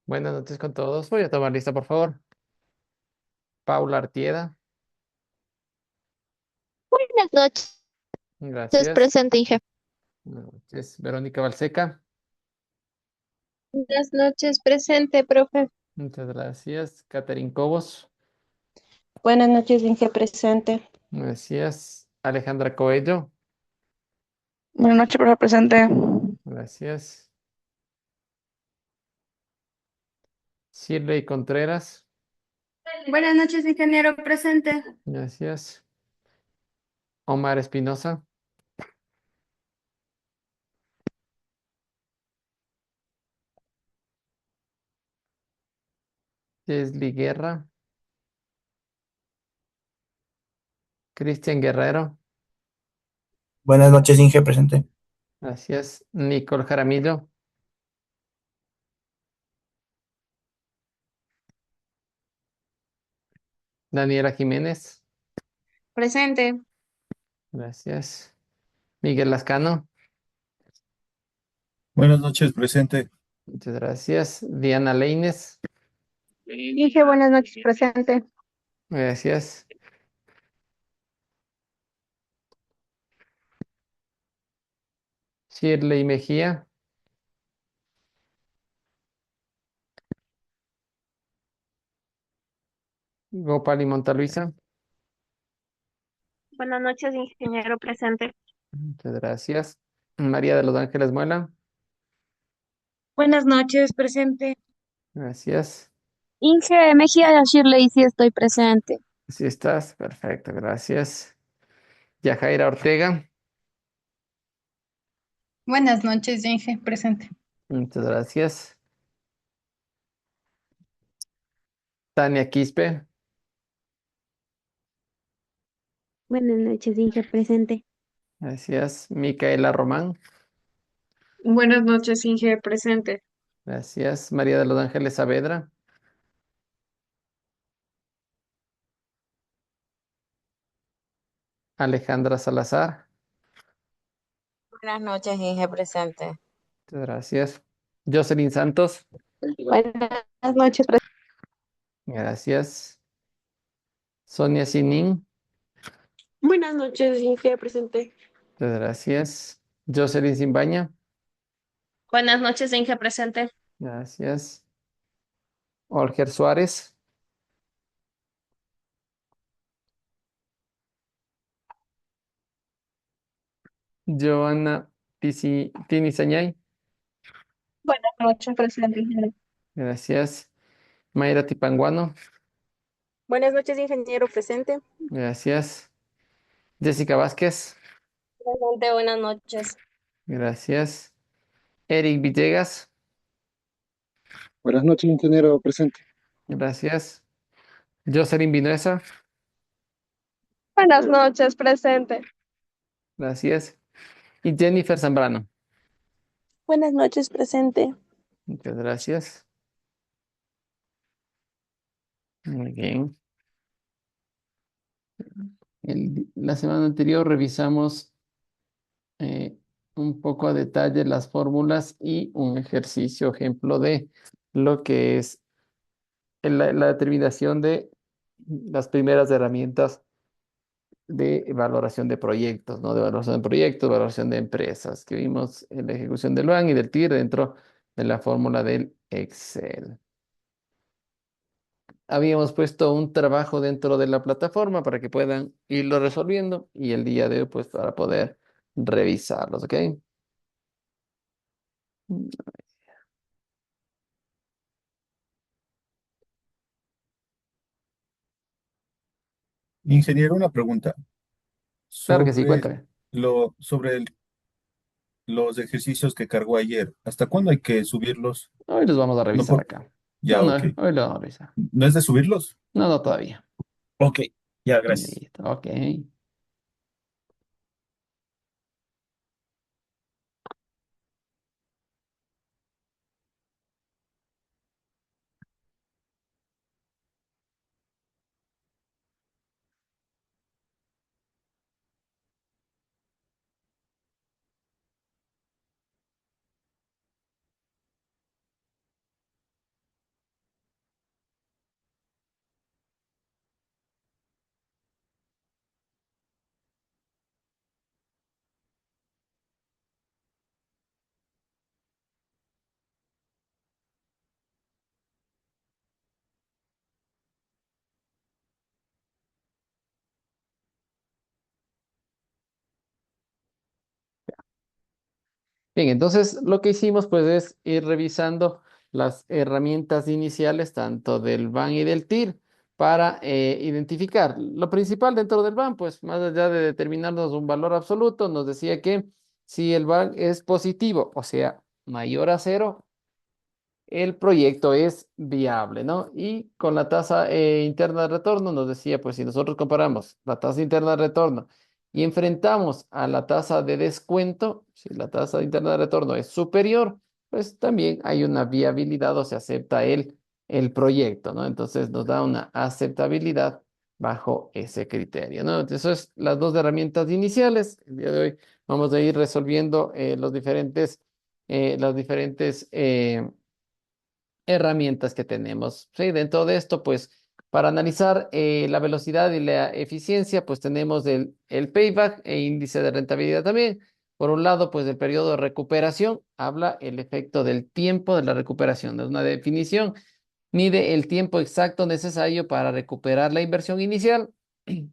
Buenas noches con todos. Voy a tomar lista, por favor. Paula Artieda. Buenas noches, Gracias. presente, Inge. Buenas noches. Verónica Balseca. Buenas noches, presente, profe. Muchas gracias. Catherine Cobos. Buenas noches, Inge presente. Gracias. Alejandra Coello. Buenas noches, profe presente. Gracias. Shirley Contreras. Buenas noches, ingeniero presente. Gracias. Omar Espinosa. Leslie Guerra. Cristian Guerrero. Buenas noches, Inge presente. Gracias. Nicole Jaramillo. Daniela Jiménez. Presente. Gracias. Miguel Lascano. Buenas noches, presente. Muchas gracias. Diana Leines. Inge, buenas noches, presente. Gracias. Shirley Mejía. Gopal y Montaluisa. Buenas noches, ingeniero presente. Muchas gracias. María de los Ángeles Muela. Buenas noches, presente. Gracias. Inge Mejía Shirley, sí estoy presente. Sí estás. Perfecto. Gracias. Yajaira Ortega. Buenas noches, Inge presente. Muchas gracias. Tania Quispe. Buenas noches, Inge presente. Gracias. Micaela Román. Buenas noches, Inge presente. Gracias. María de los Ángeles Saavedra. Alejandra Salazar. Buenas noches, Inge presente. Muchas gracias. Jocelyn Santos. Buenas noches, presente. Gracias. Sonia Sinin. Buenas noches, Inge presente. Muchas gracias. Jocelyn Simbaña. Buenas noches, Inge presente. Gracias. Olger Suárez. Joana Tini Sañay. Buenas noches, presente, ingeniero. Gracias. Mayra Tipanguano. Buenas noches, ingeniero presente. Gracias. Jessica Vázquez. Presente, buenas noches. Gracias. Eric Villegas. Buenas noches, ingeniero presente. Gracias. Jocelyn Vinuesa. Buenas noches, presente. Gracias. Y Jennifer Zambrano. Buenas noches, presente. Muchas gracias. Muy bien. La semana anterior revisamos un poco a detalle las fórmulas y un ejercicio ejemplo de lo que es la determinación de las primeras herramientas de valoración de proyectos, ¿no? De valoración de proyectos, valoración de empresas, que vimos en la ejecución del BAN y del TIR dentro de la fórmula del Excel. Habíamos puesto un trabajo dentro de la plataforma para que puedan irlo resolviendo y el día de hoy, pues, para poder revisarlos, ¿ok? Ingeniero, una pregunta Claro que sí, sobre cuéntame. los ejercicios que cargó ayer. ¿Hasta cuándo hay que subirlos? Hoy los vamos a No revisar por... acá. No, Ya, no, ok. hoy lo vamos a revisar. ¿No es de subirlos? No, no, todavía. Ok, ya, gracias. Listo, ok. Bien, entonces lo que hicimos pues es ir revisando las herramientas iniciales tanto del BAN y del TIR para identificar lo principal dentro del BAN, pues más allá de determinarnos un valor absoluto, nos decía que si el BAN es positivo, o sea, mayor a cero, el proyecto es viable, ¿no? Y con la tasa interna de retorno nos decía, pues si nosotros comparamos la tasa interna de retorno y enfrentamos a la tasa de descuento, si la tasa interna de retorno es superior, pues también hay una viabilidad o se acepta el proyecto, ¿no? Entonces nos da una aceptabilidad bajo ese criterio, ¿no? Entonces, eso es las dos herramientas iniciales. El día de hoy vamos a ir resolviendo las diferentes herramientas que tenemos. Sí, dentro de esto, pues, para analizar la velocidad y la eficiencia, pues tenemos el payback e índice de rentabilidad también. Por un lado, pues el periodo de recuperación habla el efecto del tiempo de la recuperación. Es una definición, mide el tiempo exacto necesario para recuperar la inversión inicial.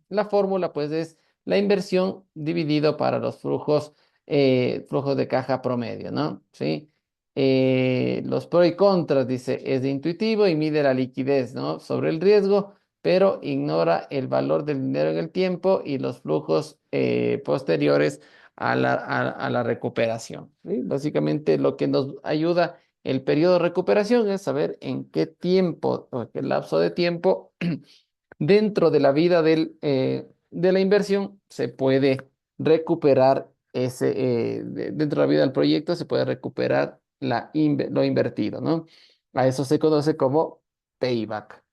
La fórmula, pues, es la inversión dividido para los flujos de caja promedio, ¿no? Sí. Los pros y contras, dice, es de intuitivo y mide la liquidez, ¿no? Sobre el riesgo, pero ignora el valor del dinero en el tiempo y los flujos posteriores a la recuperación. ¿Sí? Básicamente lo que nos ayuda el periodo de recuperación es saber en qué tiempo o qué lapso de tiempo dentro de la vida de la inversión se puede recuperar dentro de la vida del proyecto se puede recuperar lo invertido, ¿no? A eso se conoce como payback.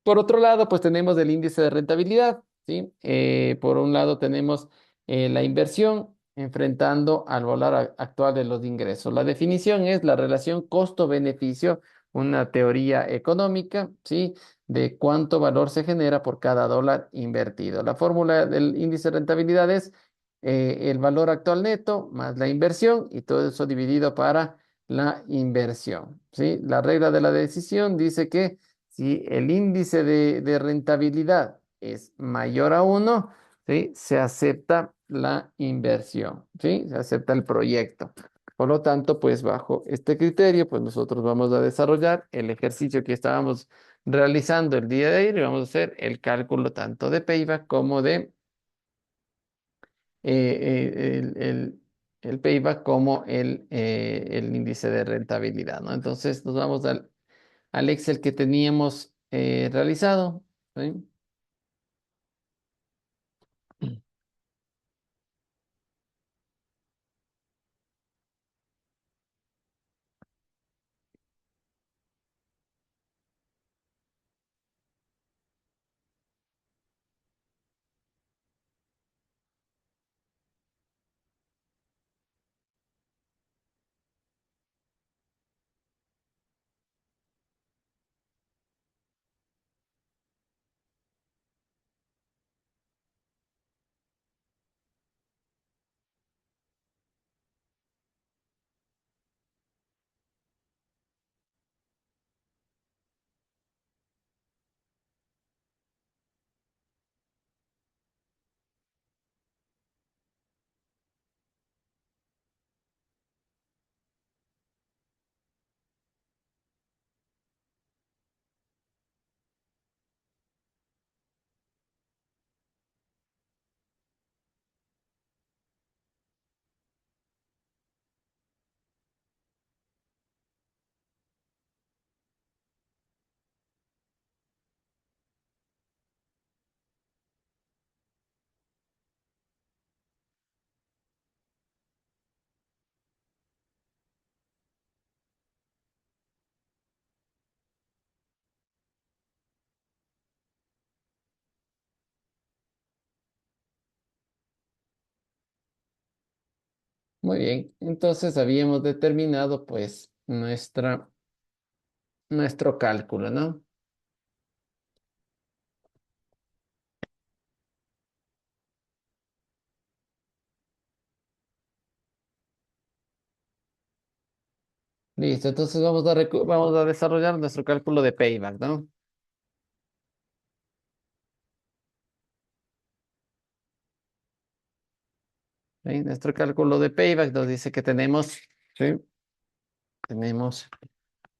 Por otro lado, pues tenemos el índice de rentabilidad, ¿sí? Por un lado tenemos la inversión enfrentando al valor actual de los ingresos. La definición es la relación costo-beneficio, una teoría económica, ¿sí? De cuánto valor se genera por cada dólar invertido. La fórmula del índice de rentabilidad es el valor actual neto más la inversión y todo eso dividido para la inversión, ¿sí? La regla de la decisión dice que si el índice de rentabilidad es mayor a uno, ¿sí? Se acepta la inversión, ¿sí? Se acepta el proyecto. Por lo tanto, pues bajo este criterio, pues nosotros vamos a desarrollar el ejercicio que estábamos realizando el día de ayer y vamos a hacer el cálculo tanto de payback como de el payback como el índice de rentabilidad, ¿no? Entonces nos vamos al Excel que teníamos realizado. ¿Sí? Muy bien, entonces habíamos determinado pues nuestro cálculo, ¿no? Listo, entonces vamos a desarrollar nuestro cálculo de payback, ¿no? ¿Sí? Nuestro cálculo de payback nos dice que tenemos, ¿sí? Tenemos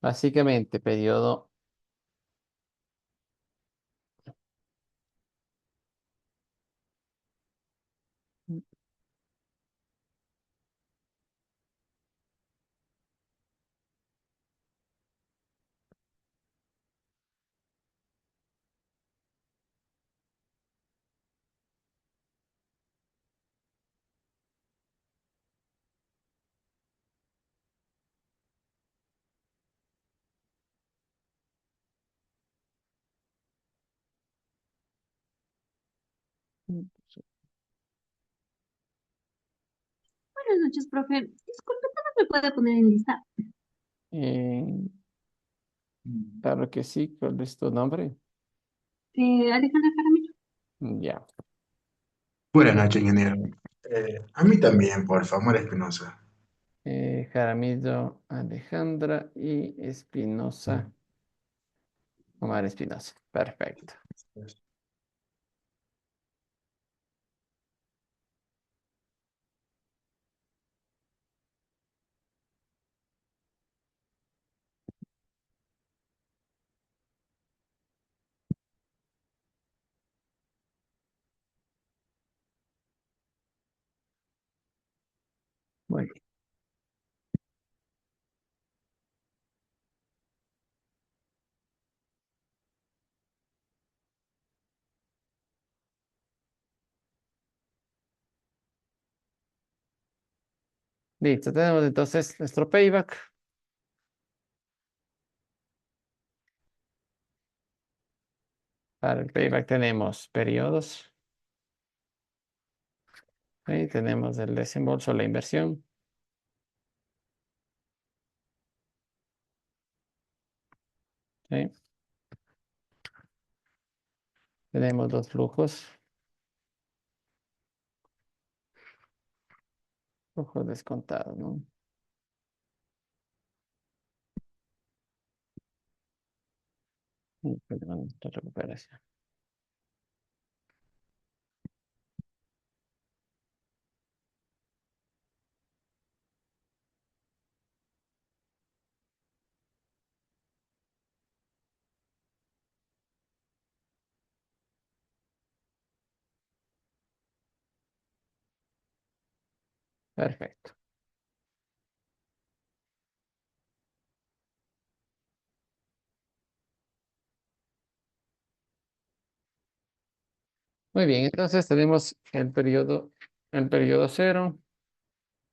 básicamente periodo. Buenas noches, profe. Disculpe, ¿no me puede poner en lista? eh, claro que sí, ¿cuál es tu nombre? Alejandra Jaramillo. Ya. Buenas noches, ingeniero. A mí también, por favor, Espinosa. Jaramillo Alejandra y Espinosa, Omar Espinosa. Perfecto. Muy bien. Listo, tenemos entonces nuestro payback. Para el payback tenemos periodos. ¿Sí? Tenemos el desembolso, la inversión. ¿Sí? Tenemos los flujos. Flujos descontados, ¿no? Y perdón, la recuperación. Perfecto. Muy bien, entonces tenemos el periodo cero,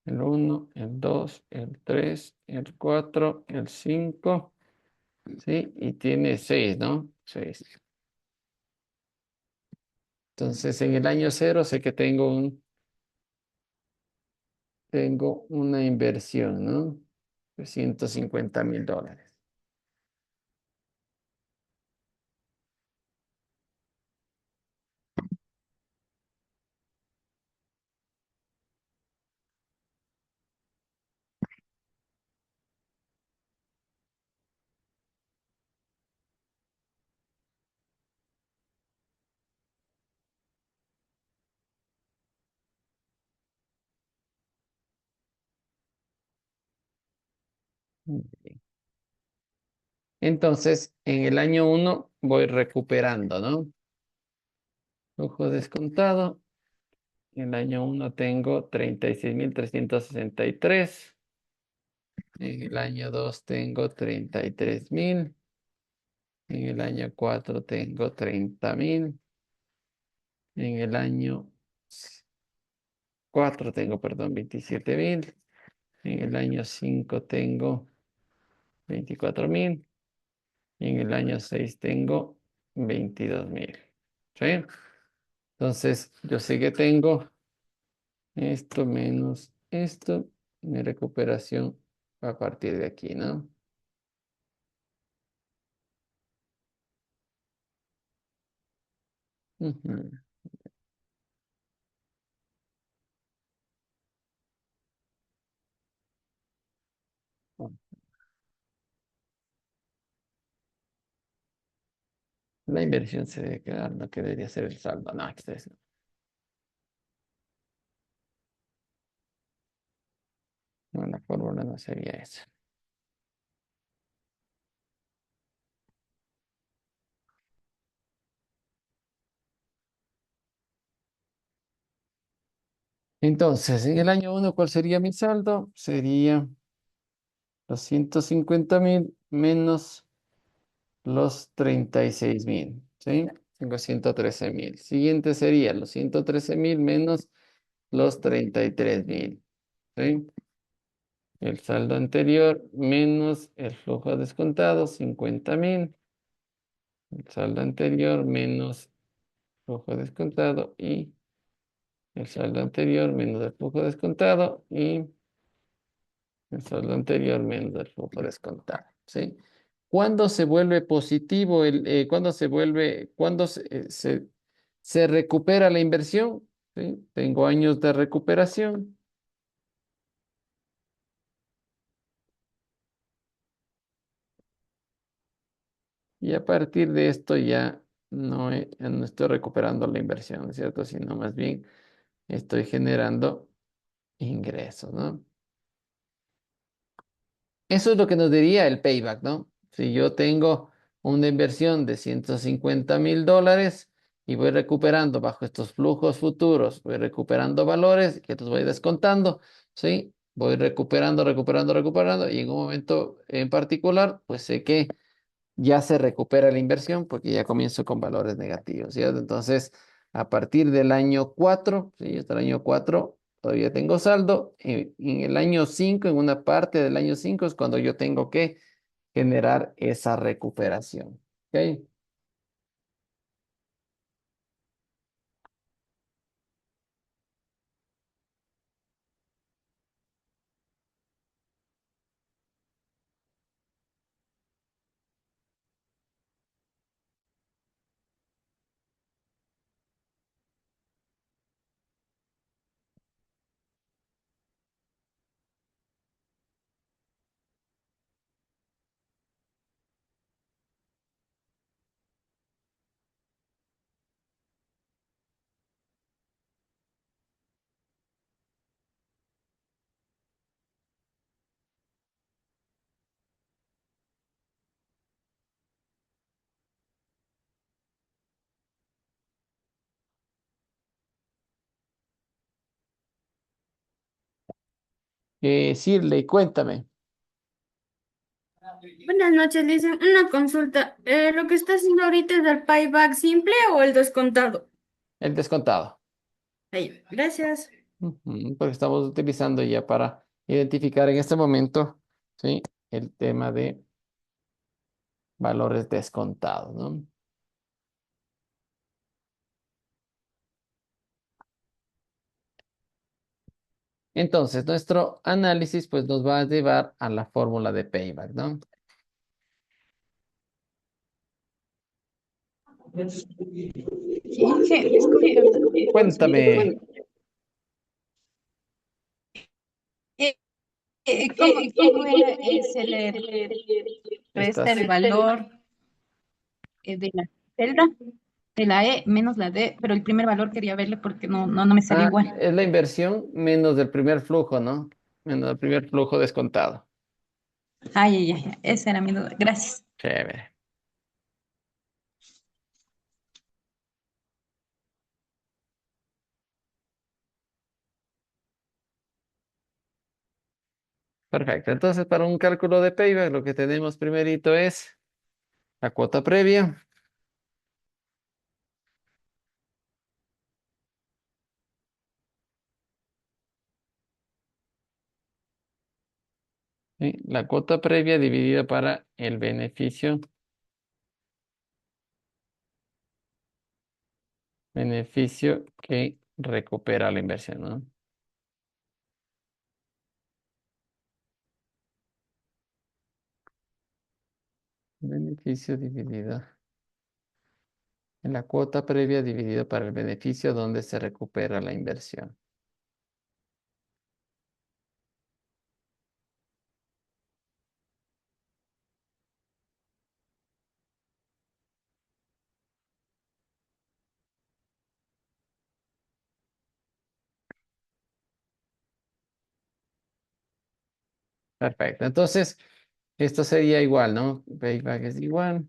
el uno, el 2, el 3, el 4, el 5, ¿sí? Y tiene 6, ¿no? 6. Entonces, en el año cero sé que tengo una inversión, ¿no? De $150,000. Muy bien. Entonces, en el año uno voy recuperando, ¿no? Flujo descontado. En el año uno tengo 36,363. En el año 2 tengo 33,000. En el año 4 tengo 30,000. En el año 4 tengo, perdón, 27,000. En el año 5 tengo 24,000. Y en el año 6 tengo 22,000. ¿Sí? Entonces, yo sé que tengo esto menos esto. Mi recuperación a partir de aquí, ¿no? Ujú. La inversión se debe quedar, no que debería ser el saldo. No, este es- no sería eso. Entonces, en el año 1, ¿cuál sería mi saldo? Sería los 150.000 menos los 36.000, ¿sí? Tengo 113.000. Siguiente sería los 113.000 menos los 33.000, ¿sí? El saldo anterior menos el flujo descontado, 50.000. El saldo anterior menos flujo descontado y el saldo anterior menos el flujo descontado y el saldo anterior menos el flujo descontado, ¿sí? ¿Cuándo se vuelve positivo cuándo se recupera la inversión? ¿Sí? Tengo años de recuperación y a partir de esto ya no estoy recuperando la inversión, ¿cierto? Sino más bien estoy generando ingresos, ¿no? Eso es lo que nos diría el payback, ¿no? Si yo tengo una inversión de $150.000 y voy recuperando bajo estos flujos futuros, voy recuperando valores que los voy descontando, ¿sí? Voy recuperando y en un momento en particular, pues sé que ya se recupera la inversión porque ya comienzo con valores negativos, ¿cierto? Entonces, a partir del año 4, ¿sí? Hasta el año 4 todavía tengo saldo. En el año 5, en una parte del año 5 es cuando yo tengo que generar esa recuperación. ¿Ok? Shirley, cuéntame. Buenas noches, Lisa. Una consulta. ¿Lo que está haciendo ahorita es el payback simple o el descontado? El descontado. Ahí, gracias. Ujú, porque estamos utilizando ya para identificar en este momento, ¿sí? El tema de valores descontados, ¿no? Entonces, nuestro análisis pues nos va a llevar a la fórmula de payback, ¿no? Cuéntame, Eh, ¿cómo era? Se le resta estás, el valor de la celda, de la E menos la D, pero el primer valor quería verle porque no me salió igual. es la inversión menos del primer flujo, ¿no? Menos del primer flujo descontado. Ay, esa era mi duda. Gracias. Chévere. Perfecto. Entonces, para un cálculo de payback, lo que tenemos primerito es la cuota previa. ¿Sí? La cuota previa dividida para el beneficio que recupera la inversión, ¿no? Beneficio dividido en la cuota previa dividido para el beneficio donde se recupera la inversión. Perfecto. Entonces, esto sería igual, ¿no? Payback es igual.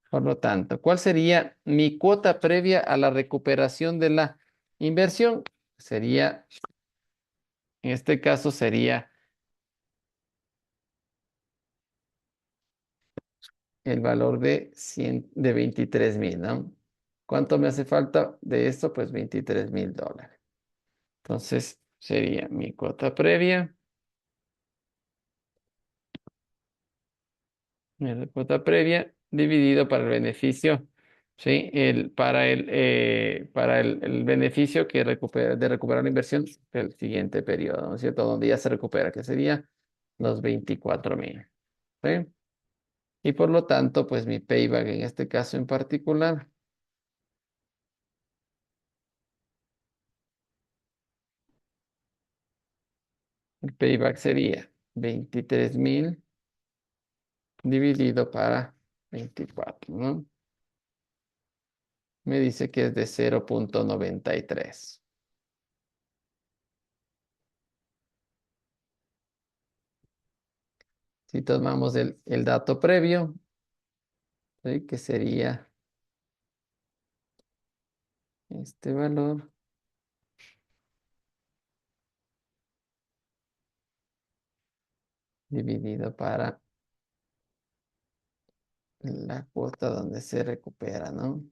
Por lo tanto, ¿cuál sería mi cuota previa a la recuperación de la inversión? Sería, en este caso sería el valor de 23,000, ¿no? ¿Cuánto me hace falta de esto? Pues $23,000. Entonces, sería mi cuota previa. La cuota previa dividido para el beneficio, ¿sí? Para el beneficio de recuperar la inversión del siguiente periodo, ¿no es cierto? Donde ya se recupera, que sería los 24,000, ¿sí? Y por lo tanto, pues mi payback en este caso en particular, el payback sería 23,000 dividido para 24, ¿no? Me dice que es de 0,93. Si tomamos el dato previo, ¿sí? Que sería este valor dividido para la cuota donde se recupera, ¿no?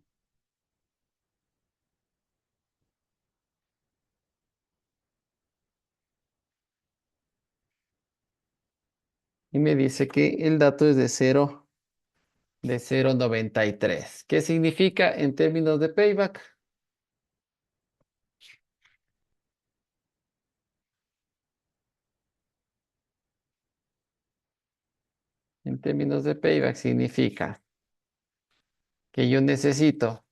Y me dice que el dato es de 0,93. ¿Qué significa en términos de payback? En términos de payback significa que yo necesito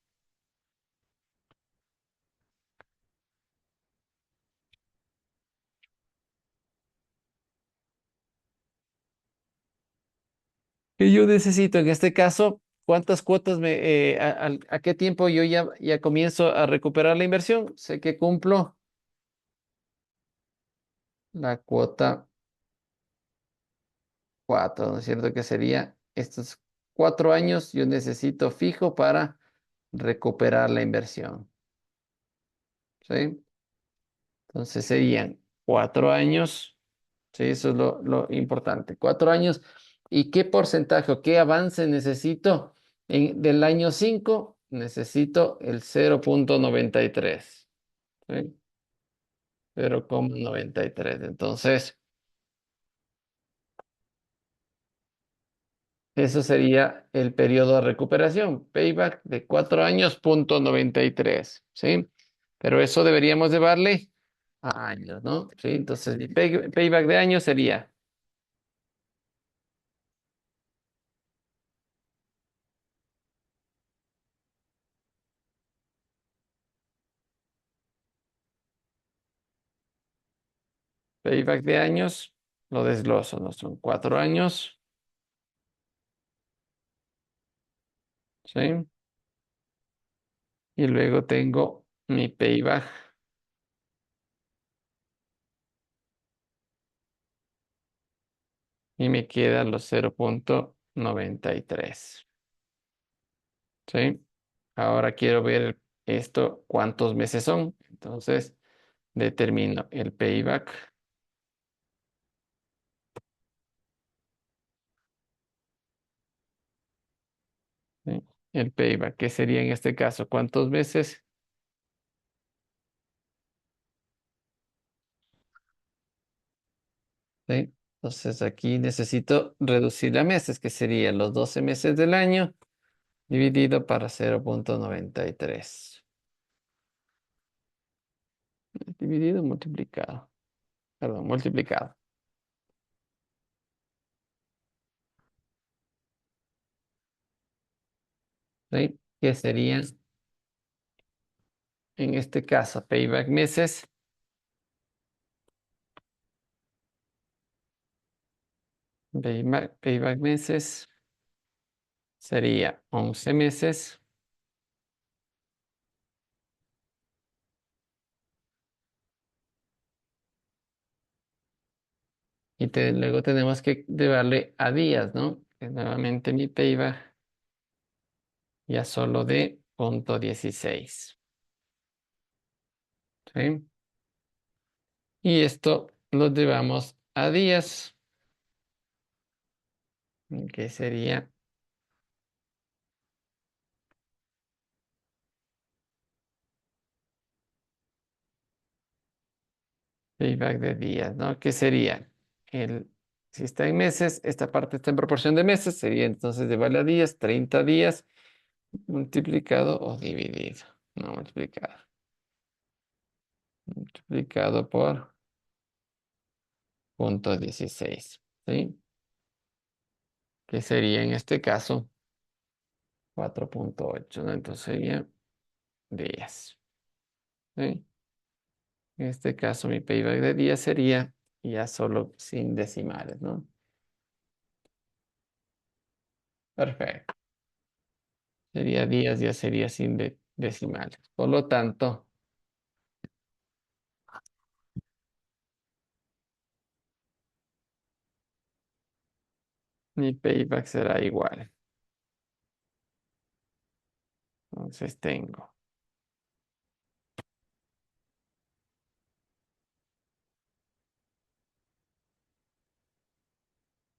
en este caso, ¿cuántas cuotas a qué tiempo yo ya comienzo a recuperar la inversión? Sé que cumplo la cuota 4, ¿no es cierto? Que sería estos 4 años yo necesito fijo para recuperar la inversión, ¿sí? Entonces serían 4 años, ¿sí? Eso es lo importante. 4 años. ¿Y qué porcentaje o qué avance necesito? Del año 5 necesito el 0,93, ¿sí? 0,93. Entonces, eso sería el periodo de recuperación, payback de 4 años, punto 93, ¿sí? Pero eso deberíamos llevarle a años, ¿no? Sí, entonces mi payback de años sería payback de años, lo desgloso, ¿no? Son 4 años, ¿sí? Y luego tengo mi payback y me quedan los 0,93, ¿sí? Ahora quiero ver esto, cuántos meses son. Entonces, determino el payback, ¿sí? El payback, ¿qué sería en este caso? ¿Cuántos meses? ¿Sí? Entonces aquí necesito reducir a meses, que serían los 12 meses del año dividido para 0,93. Dividido, multiplicado. Perdón, multiplicado. ¿Sí? Que serían, en este caso, payback meses. Payback meses sería 11 meses. Luego tenemos que llevarle a días, ¿no? Que nuevamente mi payback ya solo de 0.16. ¿Sí? Y esto lo llevamos a días, que sería payback de días, ¿no? ¿Qué sería? El, si está en meses, esta parte está en proporción de meses, sería entonces llevarle a días, 30 días multiplicado o dividido, no multiplicado, multiplicado por 0.16, ¿sí? Que sería en este caso 4.8, ¿no? Entonces sería días, ¿sí? En este caso mi payback de días sería ya solo sin decimales, ¿no? Perfecto. Sería días, ya sería sin decimales. Por lo tanto, mi payback será igual. Entonces tengo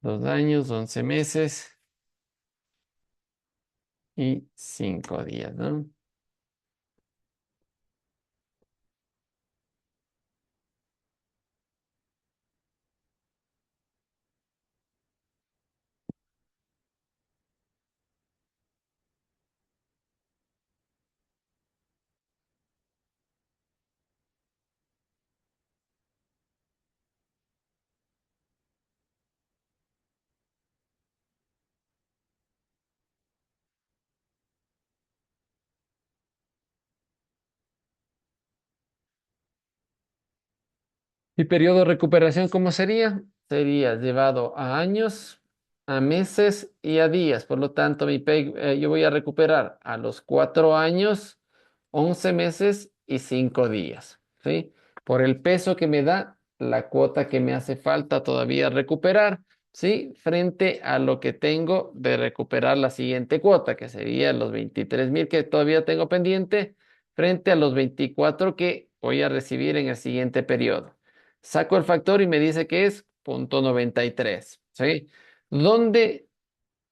2 años, 11 meses y 5 días, ¿no? ¿Y periodo de recuperación cómo sería? Sería llevado a años, a meses y a días. Por lo tanto, yo voy a recuperar a los 4 años, 11 meses y 5 días, ¿sí? Por el peso que me da la cuota que me hace falta todavía recuperar, ¿sí? Frente a lo que tengo de recuperar la siguiente cuota, que sería los 23.000 que todavía tengo pendiente, frente a los 24 que voy a recibir en el siguiente periodo. Saco el factor y me dice que es 0.93, ¿sí? ¿Dónde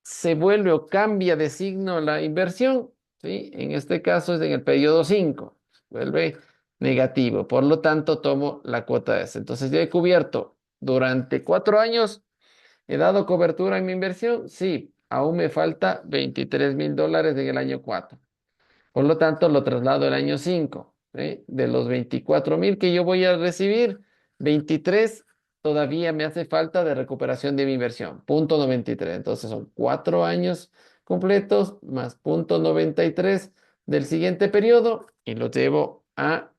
se vuelve o cambia de signo la inversión? ¿Sí? En este caso es en el periodo 5, vuelve negativo, por lo tanto tomo la cuota S. Entonces ya he cubierto durante 4 años, ¿he dado cobertura en mi inversión? Sí, aún me falta $23.000 en el año 4. Por lo tanto, lo traslado al año 5. ¿Sí? De los 24.000 que yo voy a recibir, 23 todavía me hace falta de recuperación de mi inversión. 0.93. Entonces son 4 años completos más 0.93 del siguiente periodo y lo llevo a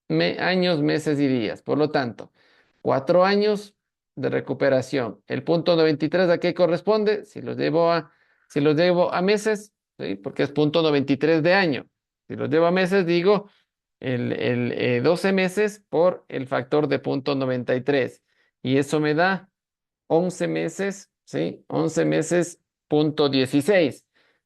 años, meses y días. Por lo tanto, 4 años de recuperación. El 0.93 a qué corresponde? Si lo llevo a meses, ¿sí? Porque es 0.93 de año. Si lo llevo a meses, digo 12 meses por el factor de 0.93. Y eso me da 11 meses, ¿sí? 11 meses, 0.16.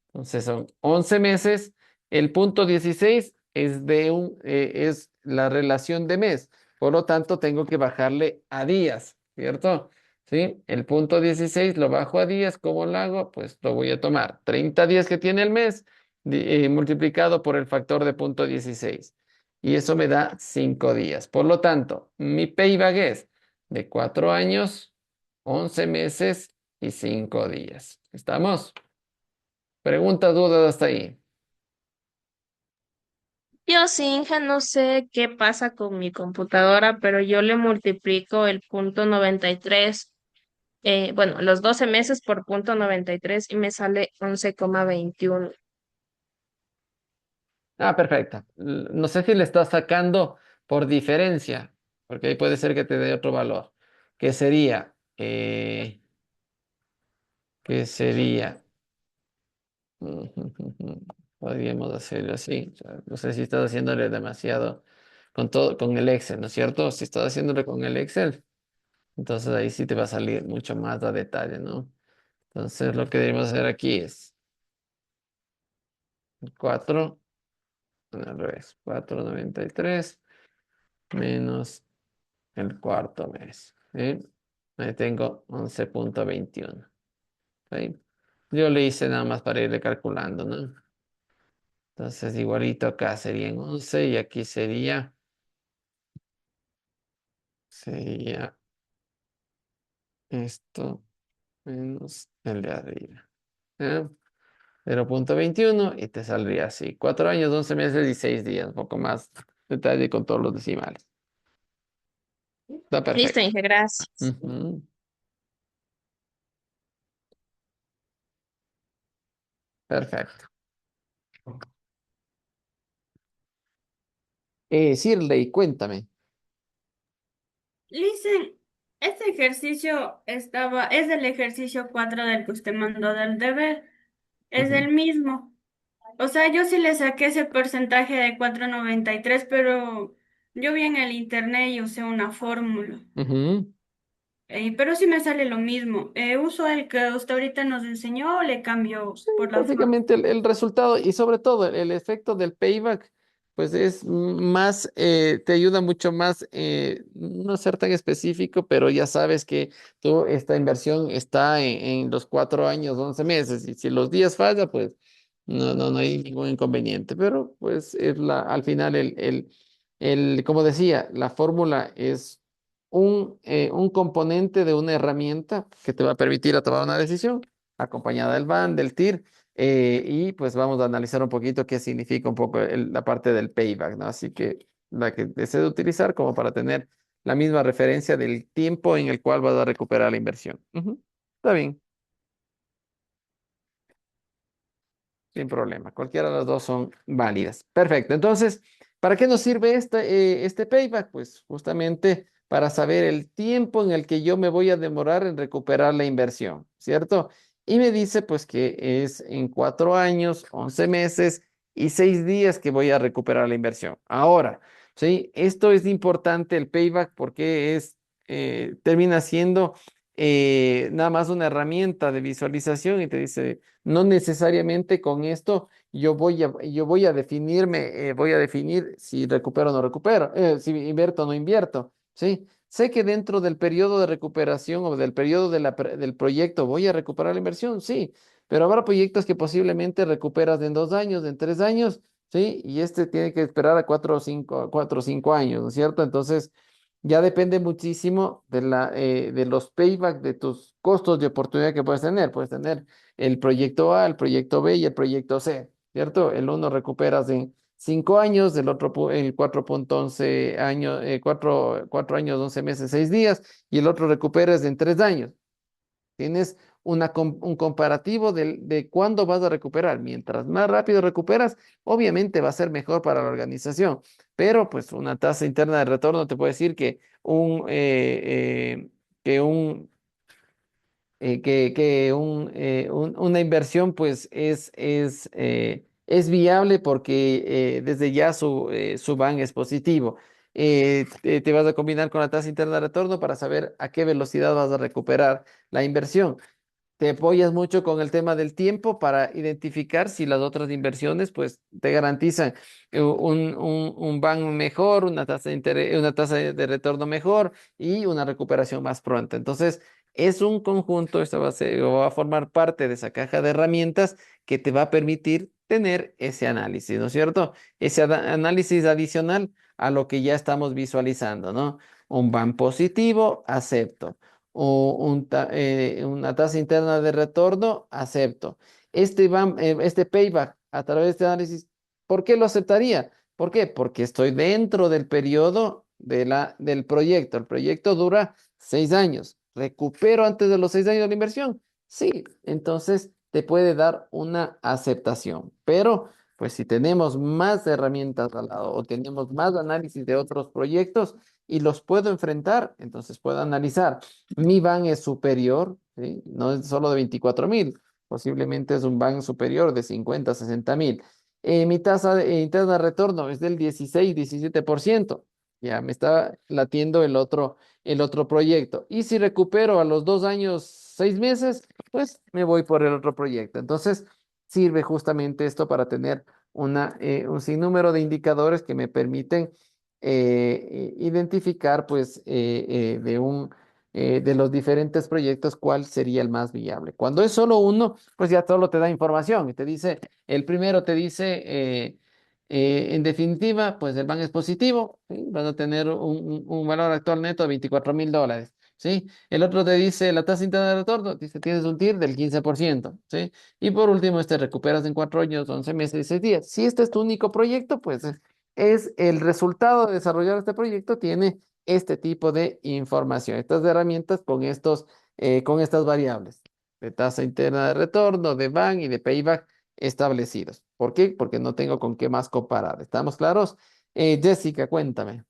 Entonces son 11 meses. El 0.16 es la relación de mes. Por lo tanto, tengo que bajarle a días, ¿cierto? ¿Sí? El 0.16 lo bajo a días. ¿Cómo lo hago? Pues lo voy a tomar 30 días que tiene el mes multiplicado por el factor de 0.16. Y eso me da 5 días. Por lo tanto, mi payback es de 4 años, 11 meses y 5 días. ¿Estamos? Preguntas, dudas hasta ahí. Yo sí, Inge, no sé qué pasa con mi computadora, pero yo le multiplico el punto 93, bueno, los 12 meses por punto 93 y me sale 11,21. Ah, perfecto. No sé si le estás sacando por diferencia, porque ahí puede ser que te dé otro valor. ¿Qué sería? ¿Qué sería? Podríamos hacerlo así. O sea, no sé si estás haciéndole demasiado con todo, con el Excel, ¿no es cierto? Si estás haciéndole con el Excel, Entonces ahí sí te va a salir mucho más a detalle, ¿no? Entonces lo que debemos hacer aquí es 4, al revés, 4,93 menos el cuarto mes. ¿Sí? Ahí tengo 11,21. ¿Sí? Yo le hice nada más para irle calculando, ¿no? Entonces igualito acá serían 11 y aquí sería esto menos el de arriba. ¿Eh? 0,21 y te saldría así. 4 años, 11 meses y 6 días. Un poco más detalle con todos los decimales. Está Listo, perfecto. Inge, gracias. Ujú. Perfecto. Shirley, cuéntame. Listen, este ejercicio es el ejercicio 4 del que usted mandó del deber. Es Ujú. el mismo. O sea, yo sí le saqué ese porcentaje de 4,93, pero yo vi en el internet y usé una fórmula. Ujú. Pero sí me sale lo mismo. ¿Uso el que usted ahorita nos enseñó o le cambio Sí, por la fórmula? básicamente el resultado y sobre todo el efecto del payback, pues es más, te ayuda mucho más, no ser tan específico, pero ya sabes que esta inversión está en los 4 años, 11 meses, y si los días falla, pues no hay ningún inconveniente, pero pues al final como decía, la fórmula es un componente de una herramienta que te va a permitir a tomar una decisión acompañada del BAN, del TIR, y pues vamos a analizar un poquito qué significa un poco la parte del payback, ¿no? Así que la que desee utilizar como para tener la misma referencia del tiempo en el cual vas a recuperar la inversión. Ujú. Está bien, sin problema. Cualquiera de las dos son válidas. Perfecto. Entonces, ¿para qué nos sirve este payback? Pues justamente para saber el tiempo en el que yo me voy a demorar en recuperar la inversión, ¿cierto? Y me dice pues que es en 4 años, 11 meses y 6 días que voy a recuperar la inversión. Ahora, ¿sí? Esto es importante, el payback, porque termina siendo nada más una herramienta de visualización y te dice, no necesariamente con esto yo voy a voy a definir si recupero o no recupero, si invierto o no invierto, ¿sí? Sé que dentro del periodo de recuperación o del periodo del proyecto voy a recuperar la inversión, sí, pero habrá proyectos que posiblemente recuperas en 2 años, en 3 años, ¿sí? Y este tiene que esperar a 4 o 5 años, ¿no es cierto? Entonces, ya depende muchísimo de los payback, de tus costos de oportunidad que puedes tener. Puedes tener el proyecto A, el proyecto B y el proyecto C, ¿cierto? El uno recuperas en 5 años, el otro en 4,11 años, 4 años, 11 meses, 6 días, y el otro recuperas en 3 años. Tienes un comparativo de cuándo vas a recuperar. Mientras más rápido recuperas, obviamente va a ser mejor para la organización, pero pues una tasa interna de retorno te puede decir que un una inversión pues es viable porque desde ya su BAN es positivo. Te vas a combinar con la tasa interna de retorno para saber a qué velocidad vas a recuperar la inversión. Te apoyas mucho con el tema del tiempo para identificar si las otras inversiones pues te garantizan un BAN mejor, una tasa de retorno mejor y una recuperación más pronta. Entonces, es un conjunto, esto va a formar parte de esa caja de herramientas que te va a permitir tener ese análisis, ¿no es cierto? Ese análisis adicional a lo que ya estamos visualizando, ¿no? Un BAN positivo, acepto o una tasa interna de retorno, acepto. Este payback a través de este análisis, ¿por qué lo aceptaría? ¿Por qué? Porque estoy dentro del periodo del proyecto. El proyecto dura 6 años. ¿Recupero antes de los 6 años de la inversión? Sí, entonces te puede dar una aceptación. Pero, pues si tenemos más herramientas al lado o tenemos más análisis de otros proyectos y los puedo enfrentar, entonces puedo analizar. Mi ban es superior, ¿sí? No es solo de 24,000, posiblemente es un ban superior de 50, 60,000. Mi tasa interna de retorno es del 16, 17%. Ya me está latiendo el otro proyecto. Y si recupero a los 2 años, 6 meses, pues me voy por el otro proyecto. Entonces, sirve justamente esto para tener un sinnúmero de indicadores que me permiten identificar, pues, de los diferentes proyectos cuál sería el más viable. Cuando es solo uno, pues ya solo te da información y te dice, el primero te dice, en definitiva, pues el ban es positivo, ¿sí? Van a tener un valor actual neto de $24,000, ¿sí? El otro te dice la tasa interna de retorno, dice tienes un TIR del 15%, ¿sí? Y por último, recuperas en 4 años, 11 meses y 6 días. Si este es tu único proyecto, pues es el resultado de desarrollar este proyecto, tiene este tipo de información, estas herramientas con estas variables de tasa interna de retorno, de ban y de payback establecidos. ¿Por qué? Porque no tengo con qué más comparar. ¿Estamos claros? Jessica, cuéntame.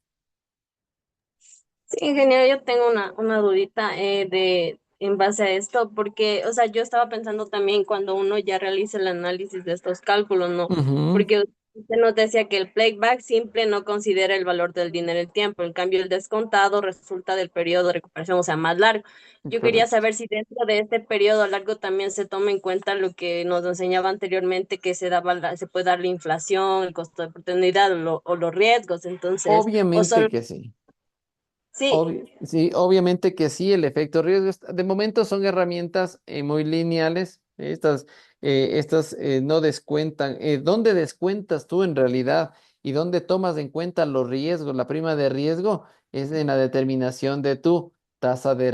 Sí, ingeniero, yo tengo una dudita en base a esto, porque, o sea, yo estaba pensando también cuando uno ya realiza el análisis de estos cálculos, ¿no? Ujú, Porque usted nos decía que el playback simple no considera el valor del dinero en el tiempo, en cambio el descontado resulta del periodo de recuperación, o sea, más largo. Yo quería correcto. saber si dentro de este periodo largo también se toma en cuenta lo que nos enseñaba anteriormente, que se puede dar la inflación, el costo de oportunidad o los riesgos, entonces, o Obviamente solo, que sí. sí. Sí, obviamente que sí, el efecto riesgo. De momento son herramientas muy lineales. Estas no descuentan. ¿Dónde descuentas tú en realidad y dónde tomas en cuenta los riesgos? La prima de riesgo es en la determinación de tu tasa de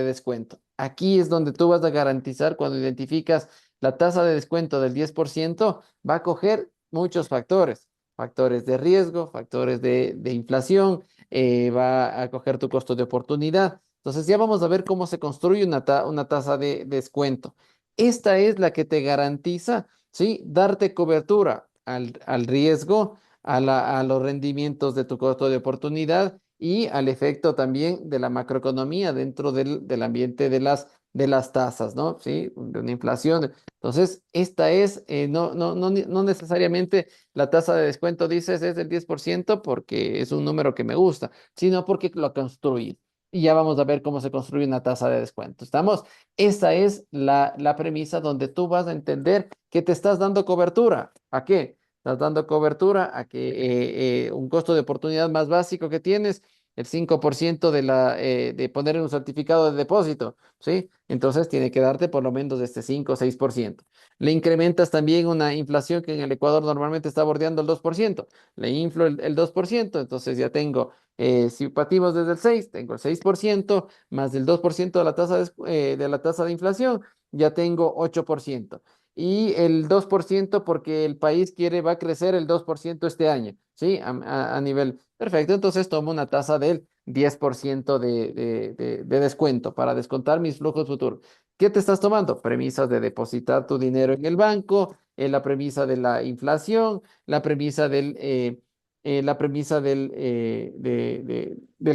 descuento. Aquí es donde tú vas a garantizar cuando identificas la tasa de descuento del 10%, va a coger muchos factores. Factores de riesgo, factores de inflación, va a coger tu costo de oportunidad. Entonces ya vamos a ver cómo se construye una tasa de descuento. Esta es la que te garantiza, ¿sí? Darte cobertura al riesgo, a los rendimientos de tu costo de oportunidad y al efecto también de la macroeconomía dentro del ambiente de las tasas, ¿no? ¿Sí? De una inflación. Entonces, esta es, no necesariamente la tasa de descuento, dices, es del 10% porque es un número que me gusta, sino porque lo construí. Y ya vamos a ver cómo se construye una tasa de descuento. ¿Estamos? Esa es la premisa donde tú vas a entender que te estás dando cobertura. ¿A qué? Estás dando cobertura a que un costo de oportunidad más básico que tienes, el 5% de poner en un certificado de depósito, ¿sí? Entonces tiene que darte por lo menos este 5 o 6%. Le incrementas también una inflación que en el Ecuador normalmente está bordeando el 2%. Le inflo el 2%, entonces ya tengo, si partimos desde el 6, tengo el 6% más el 2% de la tasa de inflación, ya tengo 8%. Y el 2% porque el país va a crecer el 2% este año, ¿sí? A nivel perfecto, entonces tomo una tasa del 10% de descuento para descontar mis flujos futuros. ¿Qué te estás tomando? Premisas de depositar tu dinero en el banco, la premisa de la inflación, la premisa del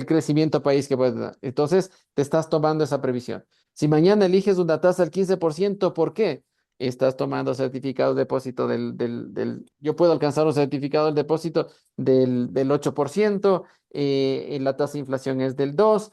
crecimiento país que puedes dar. Entonces, te estás tomando esa previsión. Si mañana eliges una tasa del 15%, ¿por qué? Estás tomando certificados de depósito yo puedo alcanzar un certificado del depósito del 8%, la tasa de inflación es del 2%,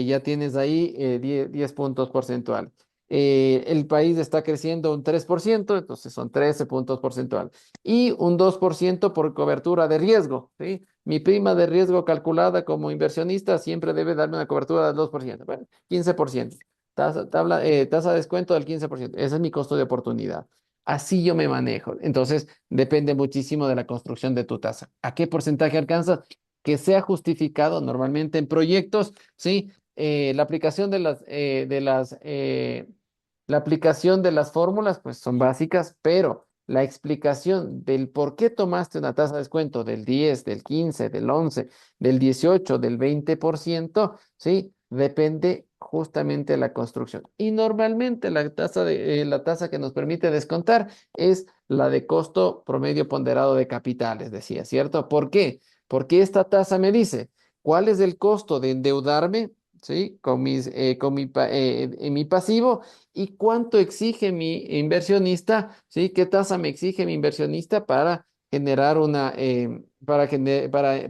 ya tienes ahí 10 puntos porcentuales. El país está creciendo un 3%, entonces son 13 puntos porcentuales. Y un 2% por cobertura de riesgo, ¿sí? Mi prima de riesgo calculada como inversionista siempre debe darme una cobertura del 2%, bueno, 15%. Tasa de descuento del 15%. Ese es mi costo de oportunidad. Así yo me manejo. Entonces, depende muchísimo de la construcción de tu tasa. ¿A qué porcentaje alcanzas? Que sea justificado normalmente en proyectos, ¿sí? La aplicación de las fórmulas, pues son básicas, pero la explicación del por qué tomaste una tasa de descuento del 10, del 15, del 11, del 18, del 20%, ¿sí? Depende justamente de la construcción. Y normalmente la tasa que nos permite descontar es la de costo promedio ponderado de capitales, decía, ¿cierto? ¿Por qué? Porque esta tasa me dice cuál es el costo de endeudarme, ¿sí? En mi pasivo y cuánto exige mi inversionista, ¿sí? ¿Qué tasa me exige mi inversionista para generar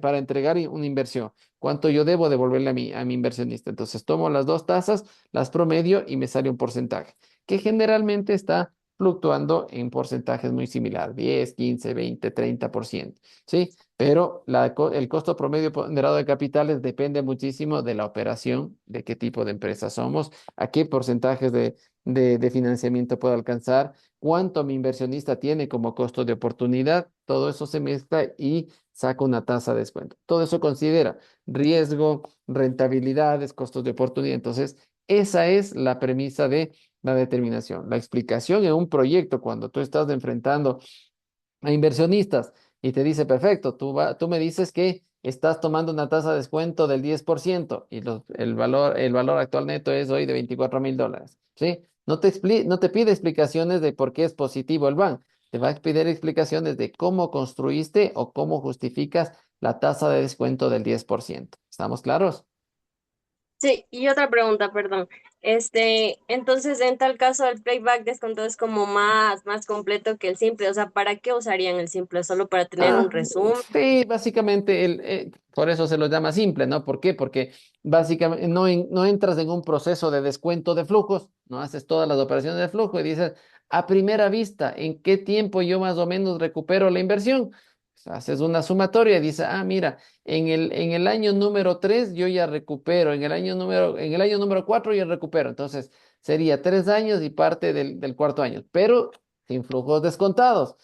para entregar una inversión. ¿Cuánto yo debo devolverle a mi inversionista? Entonces tomo las dos tasas, las promedio y me sale un porcentaje que generalmente está fluctuando en porcentajes muy similares, 10, 15, 20, 30%, ¿sí? Pero el costo promedio ponderado de capitales depende muchísimo de la operación, de qué tipo de empresa somos, a qué porcentajes de financiamiento puedo alcanzar, cuánto mi inversionista tiene como costo de oportunidad, todo eso se mezcla y saca una tasa de descuento. Todo eso considera riesgo, rentabilidades, costos de oportunidad. Entonces, esa es la premisa de la determinación. La explicación en un proyecto, cuando tú estás enfrentando a inversionistas y te dice, perfecto, tú me dices que estás tomando una tasa de descuento del 10% y el valor actual neto es hoy de $24,000, ¿sí? No te pide explicaciones de por qué es positivo el BAN. Te va a pedir explicaciones de cómo construiste o cómo justificas la tasa de descuento del 10%. ¿Estamos claros? Sí, y otra pregunta, perdón. Entonces, en tal caso, el playback descontado es como más completo que el simple. O sea, ¿para qué usarían el simple? ¿Solo para tener un Ah, resumen? sí, básicamente por eso se lo llama simple, ¿no? ¿Por qué? Porque básicamente no entras en un proceso de descuento de flujos, no haces todas las operaciones de flujo y dices, a primera vista, ¿en qué tiempo yo más o menos recupero la inversión? Pues haces una sumatoria y dices, mira, en el año número 3 yo ya recupero, en el año número 4 ya recupero. Entonces sería 3 años y parte del cuarto año, pero sin flujos descontados.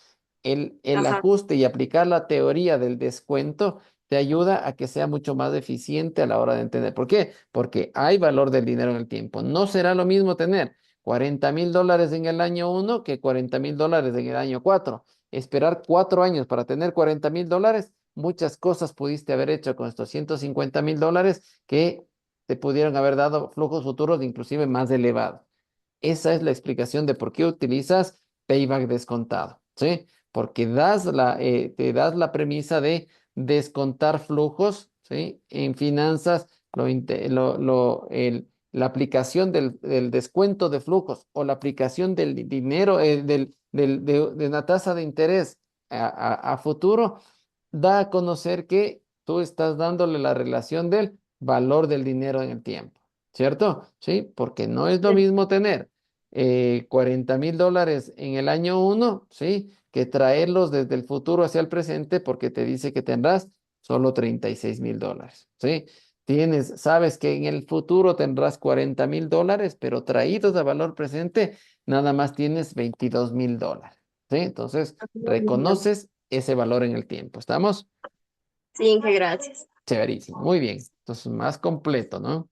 El Ajá. ajuste y aplicar la teoría del descuento te ayuda a que sea mucho más eficiente a la hora de entender. ¿Por qué? Porque hay valor del dinero en el tiempo. No será lo mismo tener $40,000 en el año 1 que $40,000 en el año 4. Esperar 4 años para tener $40,000, muchas cosas pudiste haber hecho con estos $150,000 que te pudieron haber dado flujos futuros inclusive más elevados. Esa es la explicación de por qué utilizas payback descontado, ¿sí? Porque te das la premisa de descontar flujos, ¿sí? En finanzas, la aplicación del descuento de flujos o la aplicación del dinero, de una tasa de interés a futuro, da a conocer que tú estás dándole la relación del valor del dinero en el tiempo, ¿cierto? Sí, porque no es lo mismo tener $40,000 en el año 1, ¿sí? Que traerlos desde el futuro hacia el presente porque te dice que tendrás solo $36,000, ¿sí? Sabes que en el futuro tendrás $40,000, pero traídos a valor presente, nada más tienes $22,000, ¿sí? Entonces, reconoces ese valor en el tiempo. ¿Estamos? Sí, Inge, gracias. Chéverísimo. Muy bien. Entonces, más completo, ¿no?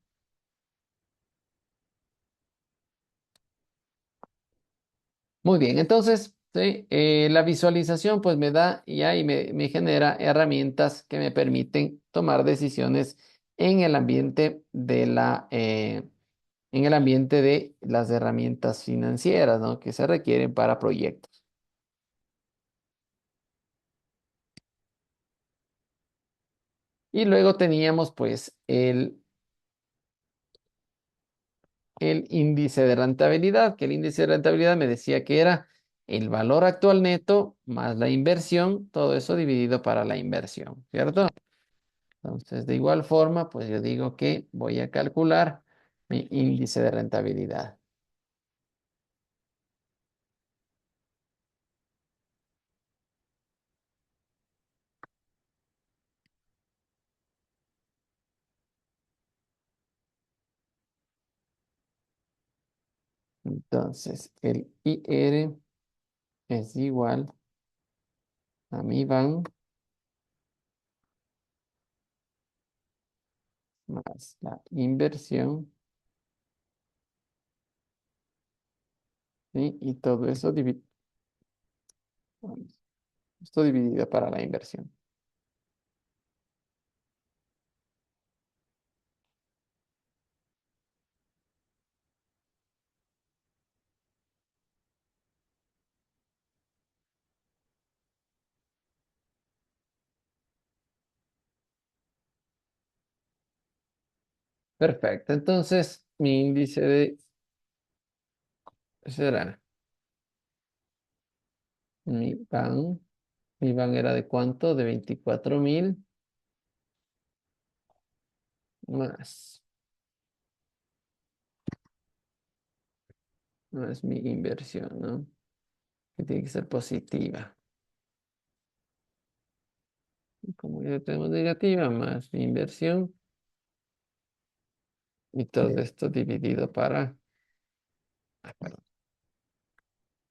Muy bien, entonces, sí, la visualización pues me da y ahí me genera herramientas que me permiten tomar decisiones en el ambiente en el ambiente de las herramientas financieras, ¿no? Que se requieren para proyectos. Y luego teníamos pues el índice de rentabilidad, que el índice de rentabilidad me decía que era el valor actual neto más la inversión, todo eso dividido para la inversión, ¿cierto? Entonces, de igual forma, pues yo digo que voy a calcular mi índice de rentabilidad. Entonces, el IR es igual a mi van más la inversión, ¿sí? Y todo eso esto dividido para la inversión. Perfecto. Entonces, mi índice será mi van Iván era de cuánto, de 24.000 más, más mi inversión, ¿no? Que tiene que ser positiva. Y como ya tenemos negativa, más mi inversión. Y todo esto dividido para... perdón.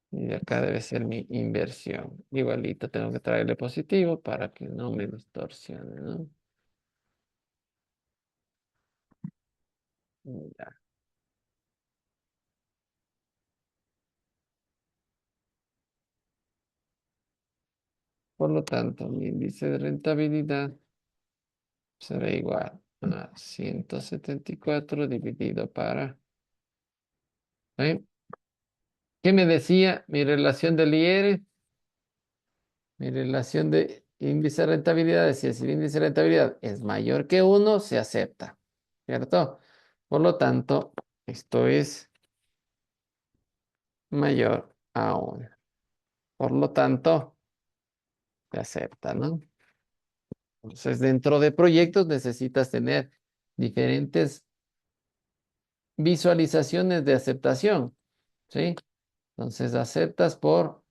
Y de acá debe ser mi inversión. Igualito tengo que traerle positivo para que no me distorsione, ¿no? Ya. Por lo tanto, mi índice de rentabilidad será igual a 174 dividido para... ¿eh? ¿Qué me decía mi relación del IR? Mi relación de índice de rentabilidad decía, si el índice de rentabilidad es mayor que uno, se acepta, ¿cierto? Por lo tanto, esto es mayor a 1. Por lo tanto, se acepta, ¿no? Entonces, dentro de proyectos necesitas tener diferentes visualizaciones de aceptación, ¿sí? Entonces, aceptas por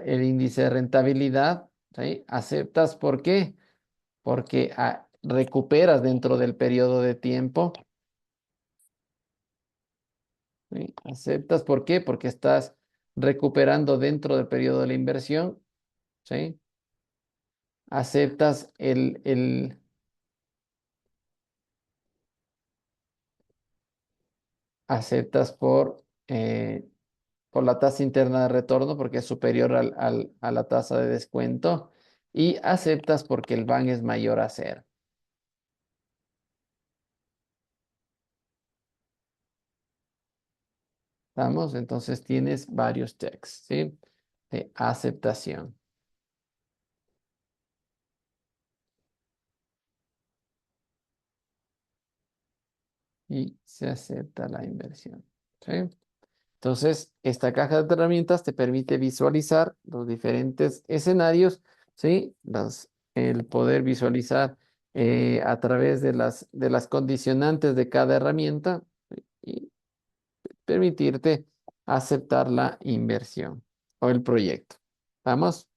el índice de rentabilidad, ¿sí? Aceptas ¿por qué? Porque recuperas dentro del periodo de tiempo, ¿sí? Aceptas ¿por qué? Porque estás recuperando dentro del periodo de la inversión, ¿sí? Aceptas aceptas por la tasa interna de retorno porque es superior a la tasa de descuento y aceptas porque el BAN es mayor a cero. ¿Estamos? Entonces tienes varios checks, ¿sí? De aceptación. Y se acepta la inversión, ¿sí? Entonces, esta caja de herramientas te permite visualizar los diferentes escenarios, ¿sí? El poder visualizar a través de las condicionantes de cada herramienta, ¿sí? Y permitirte aceptar la inversión o el proyecto. ¿Vamos?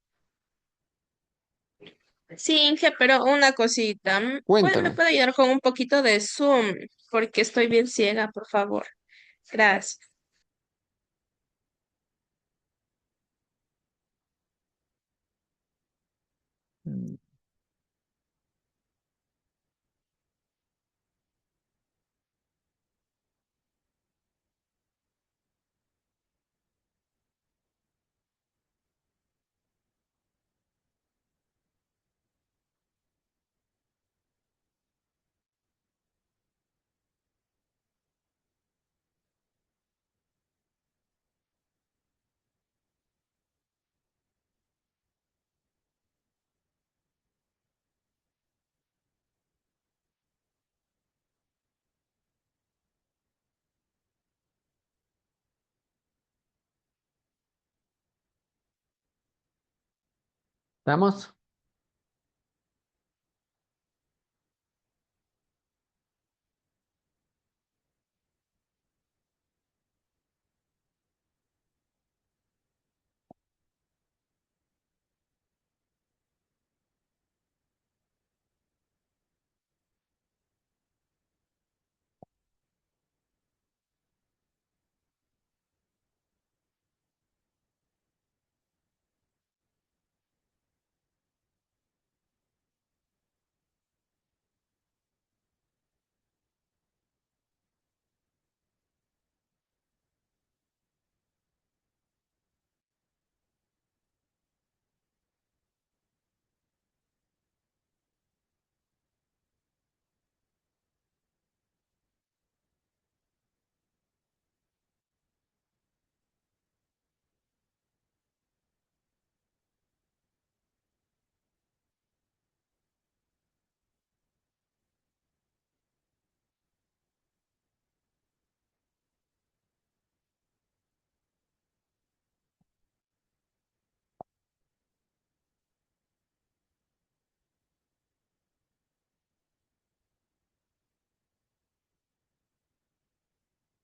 Sí, Inge, pero una cosita. ¿Me Cuéntame. puede ayudar con un poquito de Zoom? Porque estoy bien ciega, por favor. Gracias. Mm, ¿Estamos?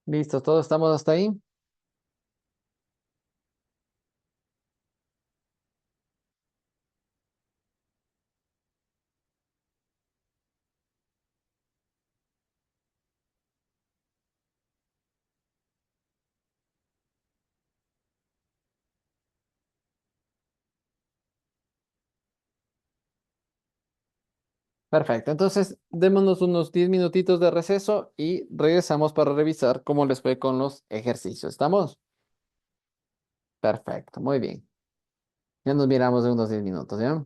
Listo, todos estamos hasta ahí. Perfecto, entonces démonos unos 10 minutitos de receso y regresamos para revisar cómo les fue con los ejercicios. ¿Estamos? Perfecto, muy bien. Ya nos miramos de unos 10 minutos, ¿ya?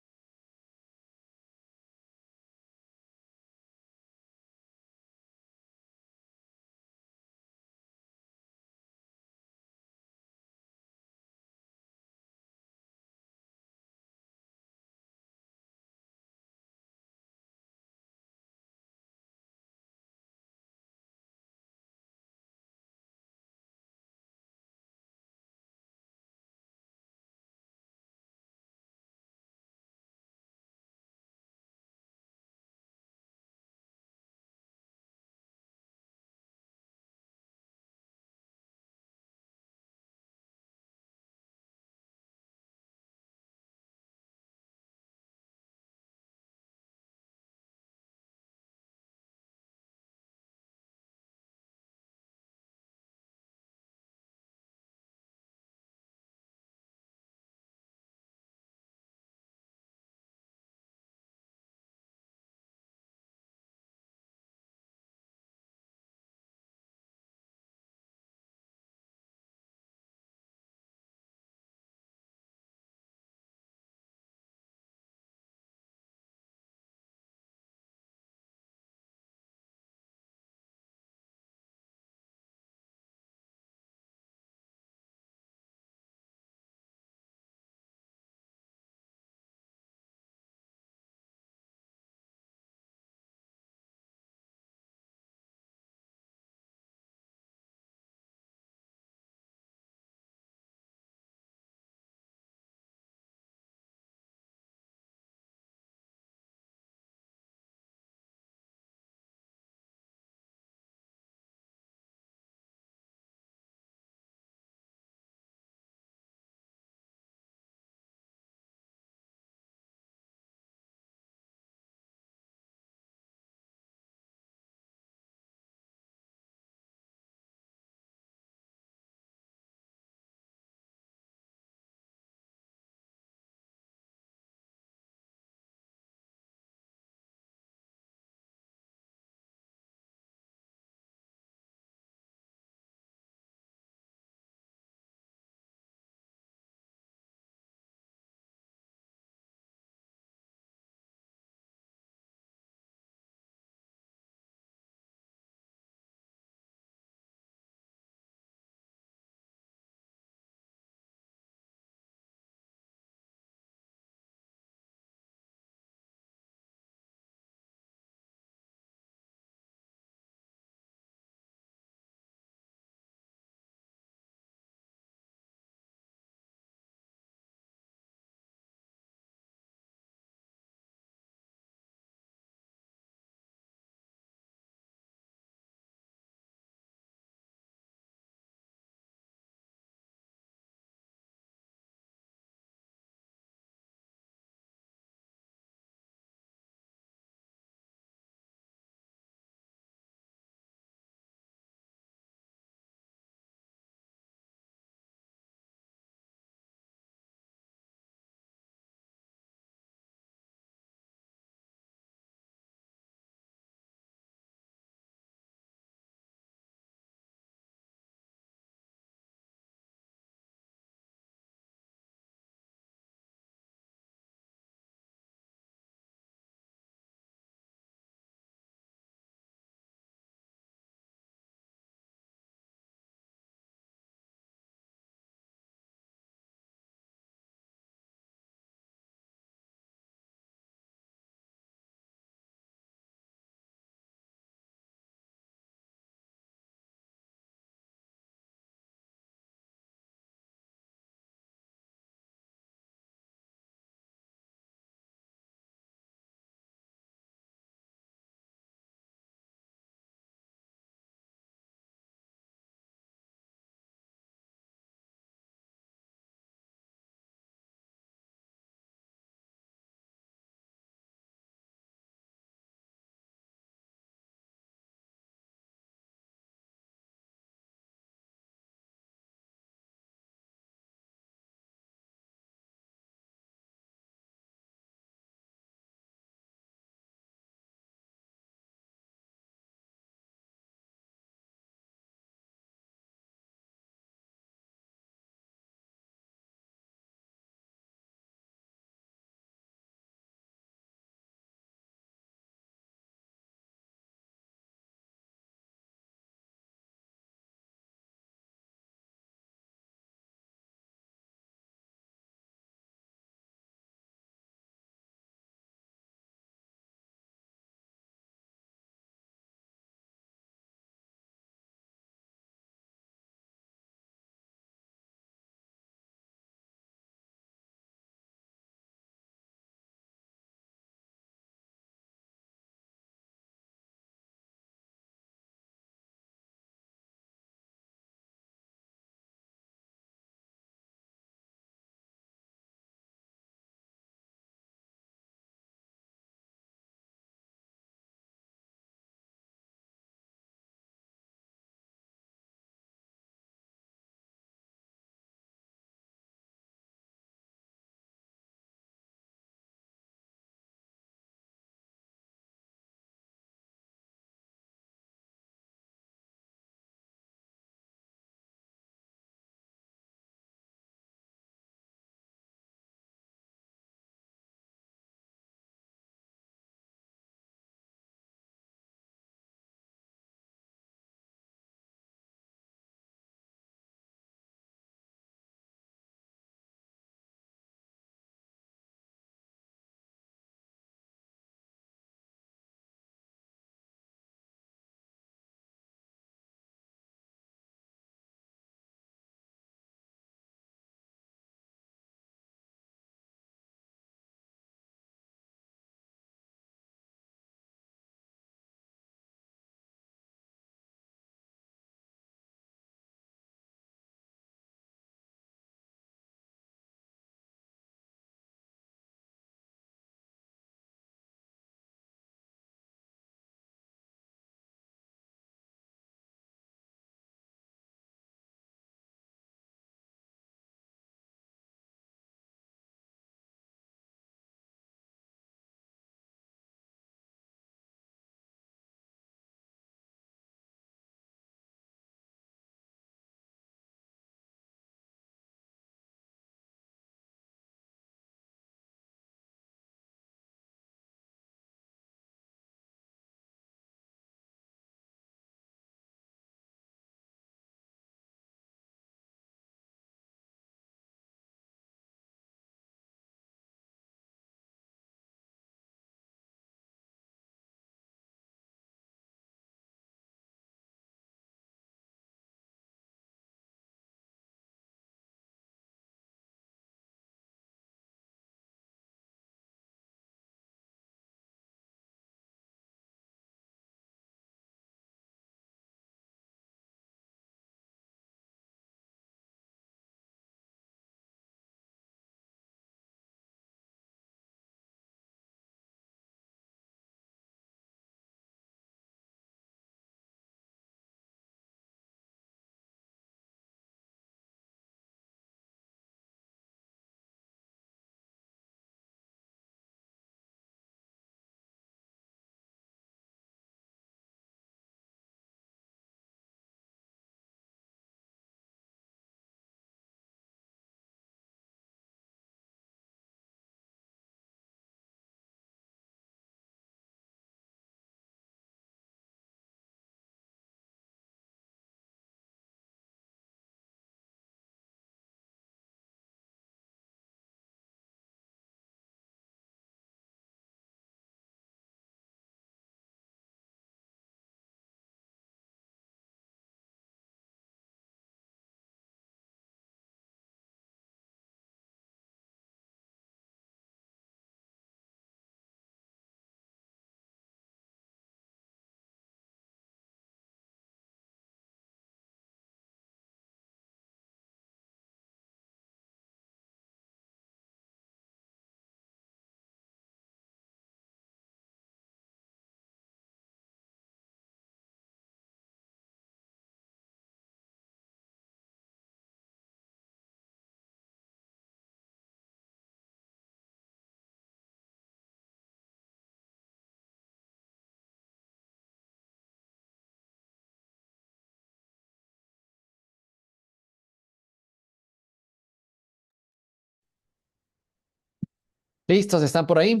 ¿Listos? ¿Están por ahí?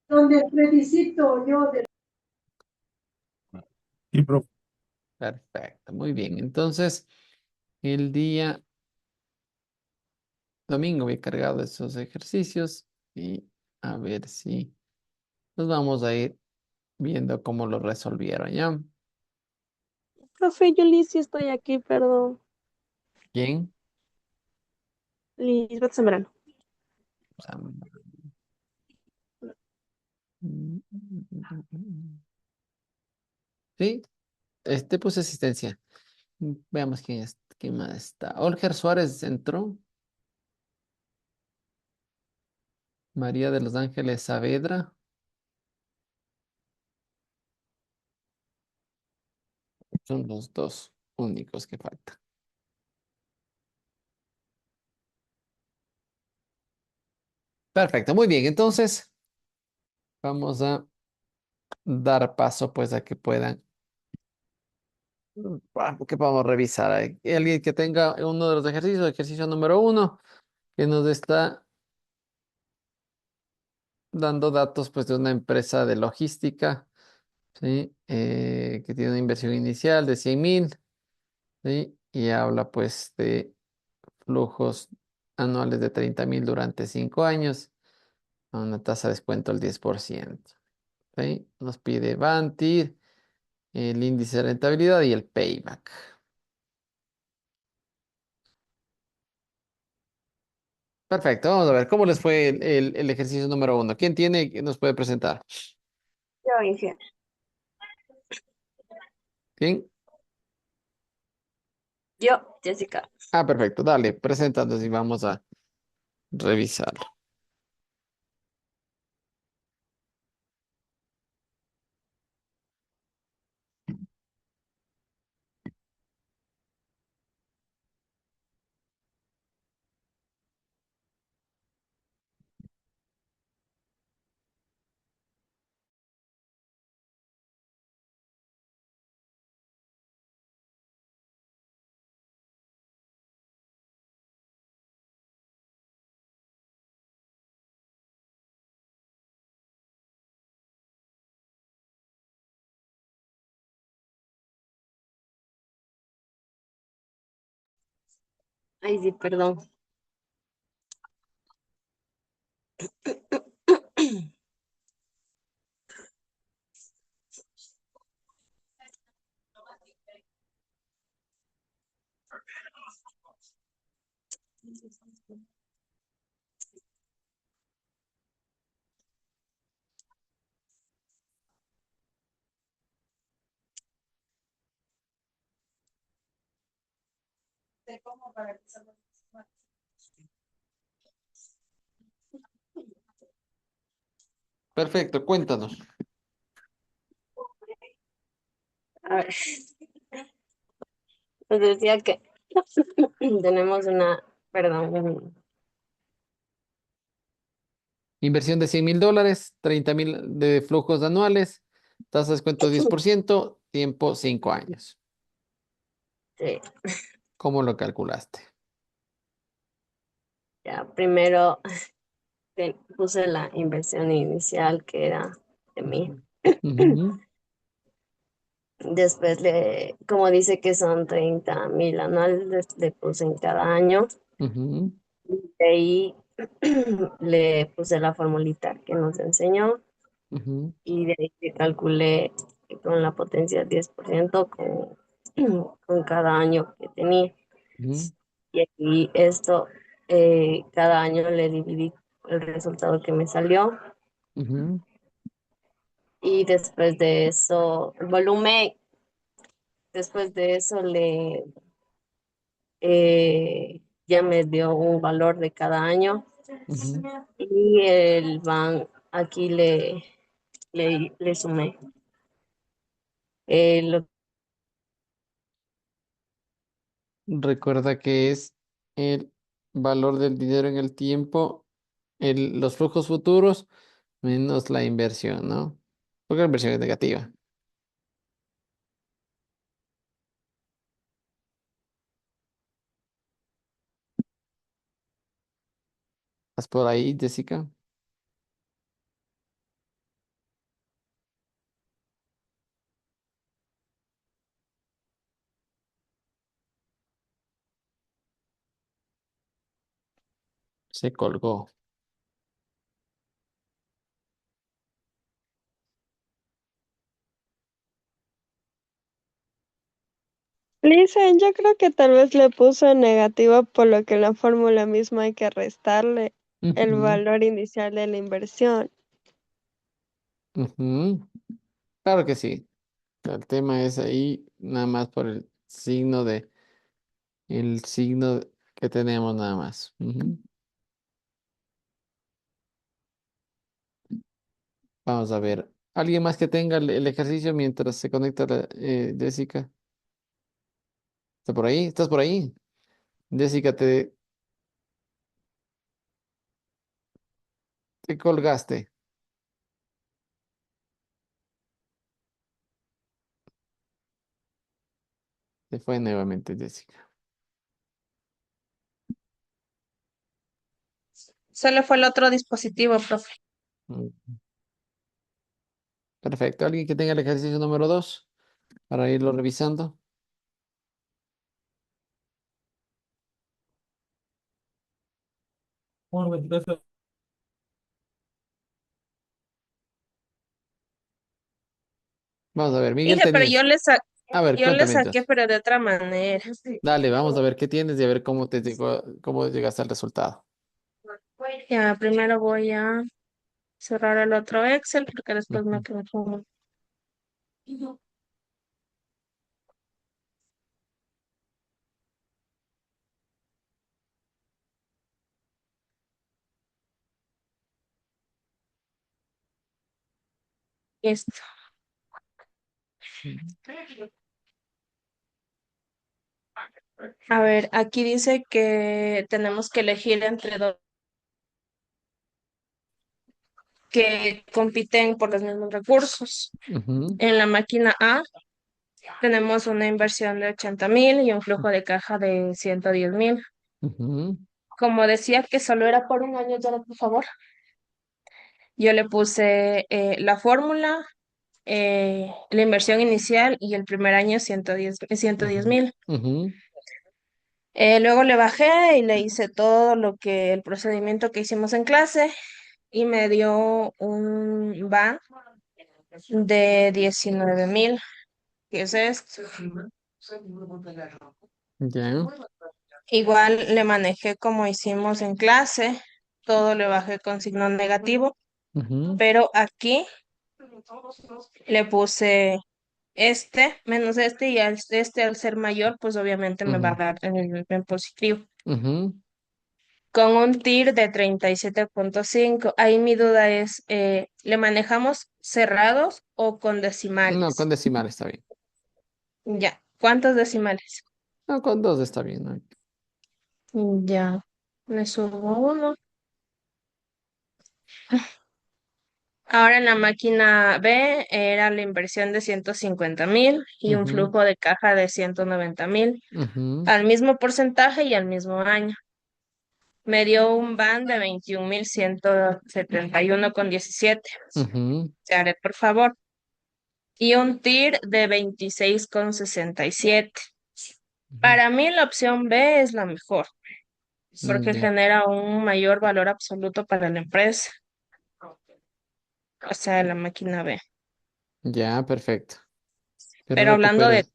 Donde felicito yo de Sí, profe. Perfecto, muy bien. Entonces, el día domingo voy cargado de esos ejercicios y a ver si nos vamos a ir viendo cómo lo resolvieron, ¿ya? Profe, yo Liz, sí estoy aquí, perdón. Bien. Lisbeth Zambrano. Sí, puse asistencia. Veamos quién más está. Olger Suárez entró. María de los Ángeles Saavedra. Son los dos únicos que faltan. Perfecto, muy bien. Entonces, vamos a dar paso pues a que puedan, que podamos revisar. Hay alguien que tenga uno de los ejercicios, ejercicio número 1, que nos está dando datos pues de una empresa de logística, ¿sí? Que tiene una inversión inicial de 100.000, ¿sí? Y habla pues de flujos anuales de 30.000 durante 5 años, a una tasa de descuento del 10%. ¿Sí? Nos pide Bantir, el índice de rentabilidad y el payback. Perfecto, vamos a ver cómo les fue el ejercicio número 1. ¿Quién tiene que nos puede presentar? Yo, Inge. ¿Quién? Yo, Jessica. Ah, perfecto, dale, preséntanos y vamos a revisarlo. Ay, sí, perdón. Perfecto, cuéntanos. A ver, les decía que tenemos perdón, Inversión de $100.000, 30.000 de flujos anuales, tasa de descuento 10%, tiempo 5 años. sí, ¿Cómo lo calculaste? ya, primero puse la inversión inicial que era de mí. Ujú, Después como dice que son 30.000 anuales, le puse en cada año. ujú, De ahí le puse la formulita que nos enseñó ujú, y de ahí que calculé con la potencia del 10% con cada año que tenía. ujú, Y aquí cada año le dividí el resultado que me salió ujú, y después de eso, el volumen, después de eso ya me dio un valor de cada año ujú. y el van aquí le sumé. Lo Recuerda que es el valor del dinero en el tiempo, los flujos futuros menos la inversión, ¿no? Porque la inversión es negativa. ¿Estás por ahí, Jessica? Se colgó. Lisa, yo creo que tal vez le puso negativo por lo que en la fórmula misma hay que restarle el Ujú, valor inicial de la inversión. ujú. Claro que sí. El tema es ahí nada más por el signo que tenemos nada más. Ujú. Vamos a ver. ¿Alguien más que tenga el ejercicio mientras se conecta Jessica? ¿Está por ahí? ¿Estás por ahí? Jessica, te colgaste. Se fue nuevamente Jessica. Solo fue el otro dispositivo, profe. Mm, Perfecto. ¿Alguien que tenga el ejercicio número 2 para irlo revisando? Vamos a ver. Miguel, Dije, pero tenías. A ver, yo le cuéntame saqué, entonces. pero de otra manera. Dale, vamos a ver qué tienes y a ver cómo te llegó, cómo llegaste al resultado. Ya, primero voy a cerrar el otro Excel porque después me Ujú, quedo como esto. A ver, aquí dice que tenemos que elegir entre dos que compiten por los mismos recursos. ujú, En la máquina A tenemos una inversión de 80.000 y un flujo de caja de 110.000. ujú, Como decía que solo era por un año, ya por favor. Yo le puse la fórmula, la inversión inicial y el primer año 110 ujú, mil. ujú, Luego le bajé y le hice todo lo que el procedimiento que hicimos en clase y me dio un ban de 19.000, que es esto. ya, Igual le manejé como hicimos en clase, todo le bajé con signo negativo, ujú, pero aquí le puse este menos este y este al ser mayor, pues obviamente me va a ujú, dar en positivo. ujú. Con un TIR de 37.5. Ahí mi duda es, ¿le manejamos cerrados o con No, con decimales? decimal está bien. Ya, ¿cuántos decimales? No, con 2 está bien, ¿no? Ya, le subo uno. Ahora en la máquina B era la inversión de 150.000 y un Ujú, flujo de caja de 190.000 ujú, al mismo porcentaje y al mismo año. Me dio un ban de 21.171,17. ujú, Haré, por favor. Y un TIR de 26,67. ujú. Para mí la opción B es la mejor, porque Ya, genera un mayor valor absoluto para la empresa, o sea, la máquina B. ya, perfecto. Pero Pero recuperas.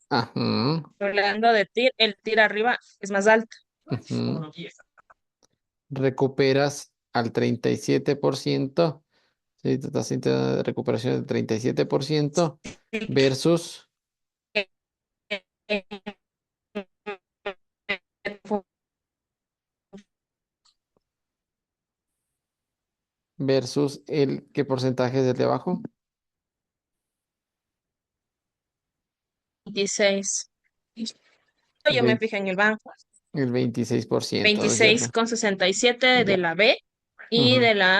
Ajá, hablando de TIR, el TIR arriba es más alto. ujú. Recuperas al 37%. Sí, tu tasa de recuperación del 37% versus, versus el qué porcentaje es el de abajo. 26. El Yo me 20 fijé en el banco. el 26%, ¿no es cierto? 26,67 de Ya. la B y Ujú. de la